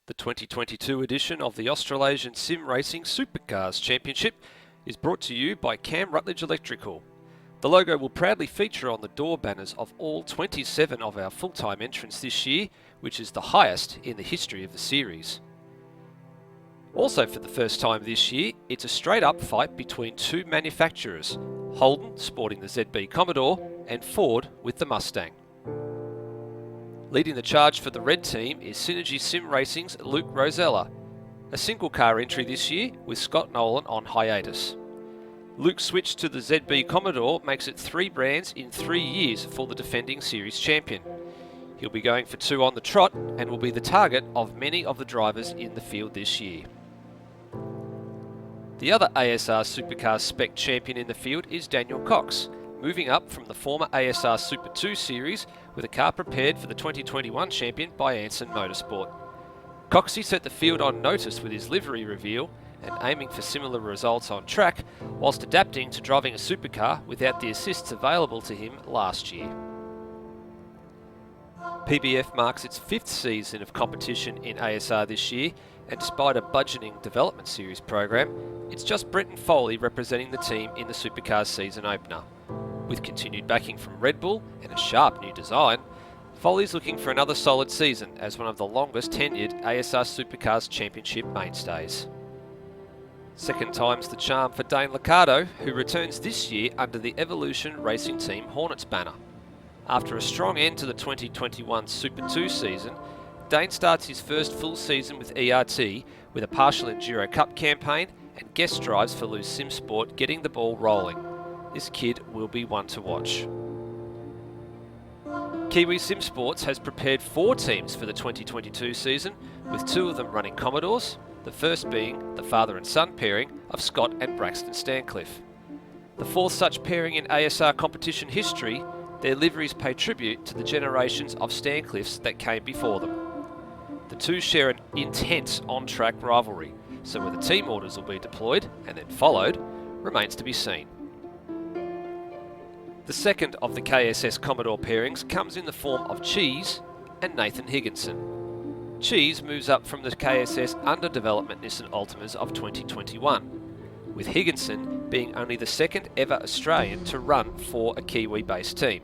The 2022 edition of the Australasian Sim Racing Supercars Championship is brought to you by Cam Rutledge Electrical. The logo will proudly feature on the door banners of all 27 of our full-time entrants this year, which is the highest in the history of the series. Also for the first time this year, it's a straight-up fight between two manufacturers, Holden sporting the ZB Commodore and Ford with the Mustang. Leading the charge for the red team is Synergy Sim Racing's Luke Rosella, a single car entry this year with Scott Nolan on hiatus. Luke's switch to the ZB Commodore makes it 3 brands in 3 years for the defending series champion. He'll be going for 2 on the trot and will be the target of many of the drivers in the field this year. The other ASR Supercars Spec champion in the field is Daniel Cox, moving up from the former ASR Super 2 series with a car prepared for the 2021 champion by Anson Motorsport. Coxey set the field on notice with his livery reveal and aiming for similar results on track, whilst adapting to driving a supercar without the assists available to him last year. PBF marks its 5th season of competition in ASR this year, and despite a budgeting development series program, it's just Brenton Foley representing the team in the Supercars season opener. With continued backing from Red Bull and a sharp new design, Foley's looking for another solid season as one of the longest tenured ASR Supercars Championship mainstays. Second time's the charm for Dane Liccardo, who returns this year under the Evolution Racing Team Hornets banner. After a strong end to the 2021 Super 2 season, Dane starts his first full season with ERT with a partial Enduro Cup campaign and guest drives for Loose Sim Sport, getting the ball rolling. This kid will be one to watch. Kiwi Sim Sports has prepared 4 teams for the 2022 season, with 2 of them running Commodores, the first being the father and son pairing of Scott and Braxton Stancliffe. The 4th such pairing in ASR competition history, their liveries pay tribute to the generations of Stancliffes that came before them. The 2 share an intense on-track rivalry, so whether team orders will be deployed and then followed remains to be seen. The second of the KSS Commodore pairings comes in the form of Cheese and Nathan Higginson. Cheese moves up from the KSS under development Nissan Altimas of 2021, with Higginson being only the 2nd ever Australian to run for a Kiwi-based team.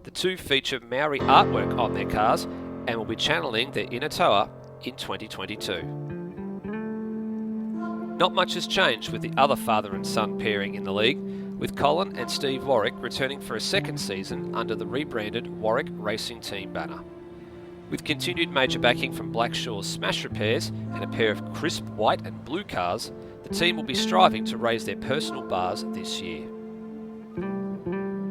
The 2 feature Maori artwork on their cars and will be channeling their inner toa in 2022. Not much has changed with the other father and son pairing in the league, with Colin and Steve Warwick returning for a 2nd season under the rebranded Warwick Racing Team banner. With continued major backing from Blackshaw's Smash Repairs and a pair of crisp white and blue cars, the team will be striving to raise their personal bars this year.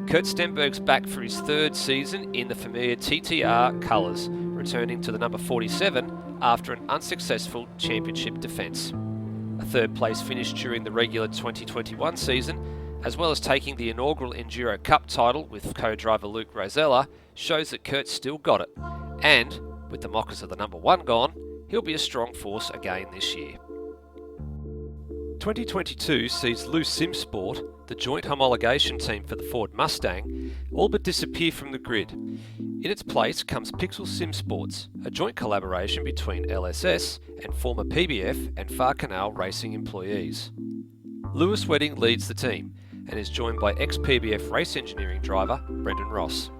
Kurt Stenberg's back for his 3rd season in the familiar TTR colours, returning to the number 47 after an unsuccessful championship defence. A 3rd place finish during the regular 2021 season, as well as taking the inaugural Enduro Cup title with co-driver Luke Rosella, shows that Kurt's still got it, and, with the mockers of the number 1 gone, he'll be a strong force again this year. 2022 sees Loose Sim Sport, the joint homologation team for the Ford Mustang, all but disappear from the grid. In its place comes Pixel Sim Sports, a joint collaboration between LSS and former PBF and Far Canal Racing employees. Lewis Wedding leads the team and is joined by ex-PBF race engineering driver Brendan Ross.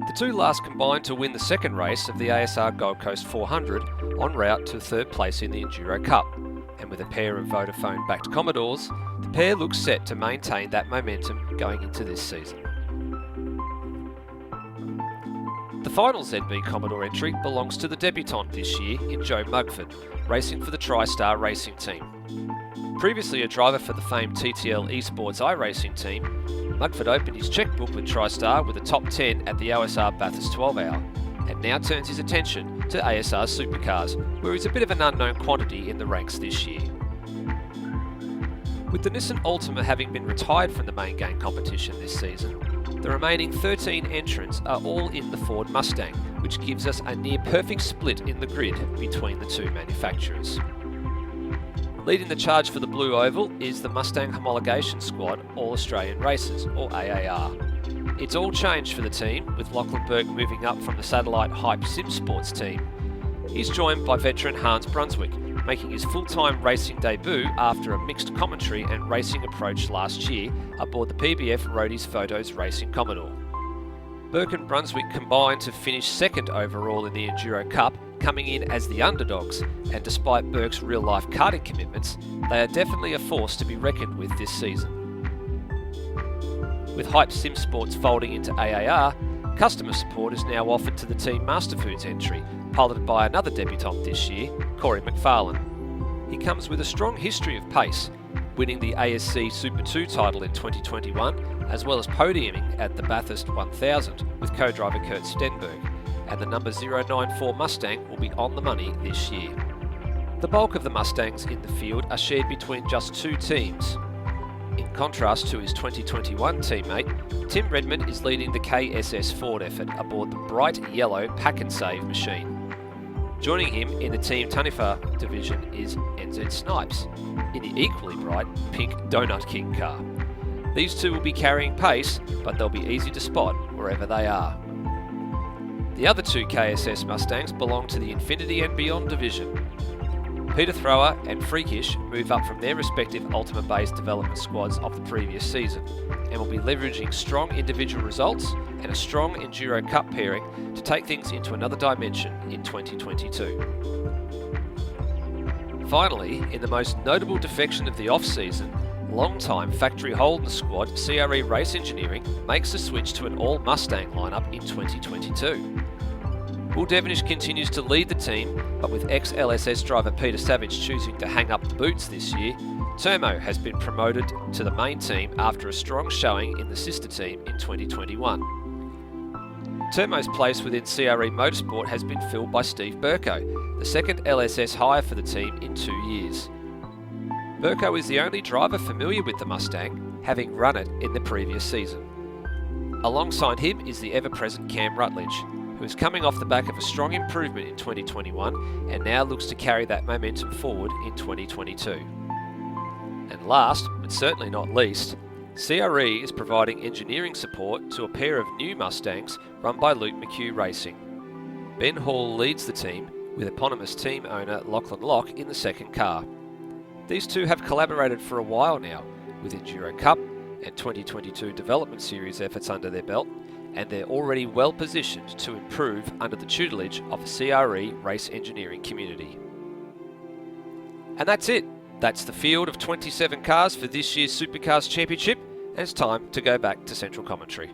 The 2 last combined to win the 2nd race of the ASR Gold Coast 400 en route to 3rd place in the Enduro Cup, and with a pair of Vodafone-backed Commodores, the pair looks set to maintain that momentum going into this season. The final ZB Commodore entry belongs to the debutant this year in Joe Mugford, racing for the TriStar Racing Team. Previously a driver for the famed TTL Esports iRacing team, Mugford opened his checkbook with TriStar with a top 10 at the OSR Bathurst 12 Hour, and now turns his attention to ASR Supercars, where he's a bit of an unknown quantity in the ranks this year. With the Nissan Altima having been retired from the main game competition this season, the remaining 13 entrants are all in the Ford Mustang, which gives us a near perfect split in the grid between the 2 manufacturers. Leading the charge for the Blue Oval is the Mustang Homologation Squad All Australian Racers, or AAR. It's all changed for the team, with Lachlan Burke moving up from the satellite Hype Sim Sports team, He's joined by veteran Hans Brunswick, making his full-time racing debut after a mixed commentary and racing approach last year aboard the PBF Rhodey's Photos Racing Commodore. Burke and Brunswick combined to finish second overall in the Enduro Cup, coming in as the underdogs, and despite Burke's real-life karting commitments, they are definitely a force to be reckoned with this season. With Hype Sim Sports folding into AAR, customer support is now offered to the Team Masterfoods entry, piloted by another debutant this year, Corey McFarlane. He comes with a strong history of pace, winning the ASC Super 2 title in 2021, as well as podiuming at the Bathurst 1000 with co-driver Kurt Stenberg, and the number 094 Mustang will be on the money this year. The bulk of the Mustangs in the field are shared between just two teams. In contrast to his 2021 teammate, Tim Redmond is leading the KSS Ford effort aboard the bright yellow Pack and Save machine. Joining him in the Team Tanifa division is NZ Snipes, in the equally bright pink Donut King car. These two will be carrying pace, but they'll be easy to spot wherever they are. The other two KSS Mustangs belong to the Infinity and Beyond division. Peter Thrower and Freakish move up from their respective Ultima-based development squads of the previous season, and will be leveraging strong individual results and a strong Enduro Cup pairing to take things into another dimension in 2022. Finally, in the most notable defection of the off-season, long-time factory Holden squad CRE Race Engineering makes the switch to an all-Mustang lineup in 2022. Will Devonish continues to lead the team, but with ex-LSS driver Peter Savage choosing to hang up the boots this year, Termo has been promoted to the main team after a strong showing in the sister team in 2021. Termo's place within CRE Motorsport has been filled by Steve Burko, the second LSS hire for the team in 2 years. Burko is the only driver familiar with the Mustang, having run it in the previous season. Alongside him is the ever-present Cam Rutledge, who is coming off the back of a strong improvement in 2021 and now looks to carry that momentum forward in 2022. And last, but certainly not least, CRE is providing engineering support to a pair of new Mustangs run by Luke McHugh Racing. Ben Hall leads the team, with eponymous team owner Lachlan Locke in the second car. These two have collaborated for a while now, with Enduro Cup and 2022 Development Series efforts under their belt, and they're already well positioned to improve under the tutelage of the CRE race engineering community. And that's it. That's the field of 27 cars for this year's Supercars Championship, and it's time to go back to Central Commentary.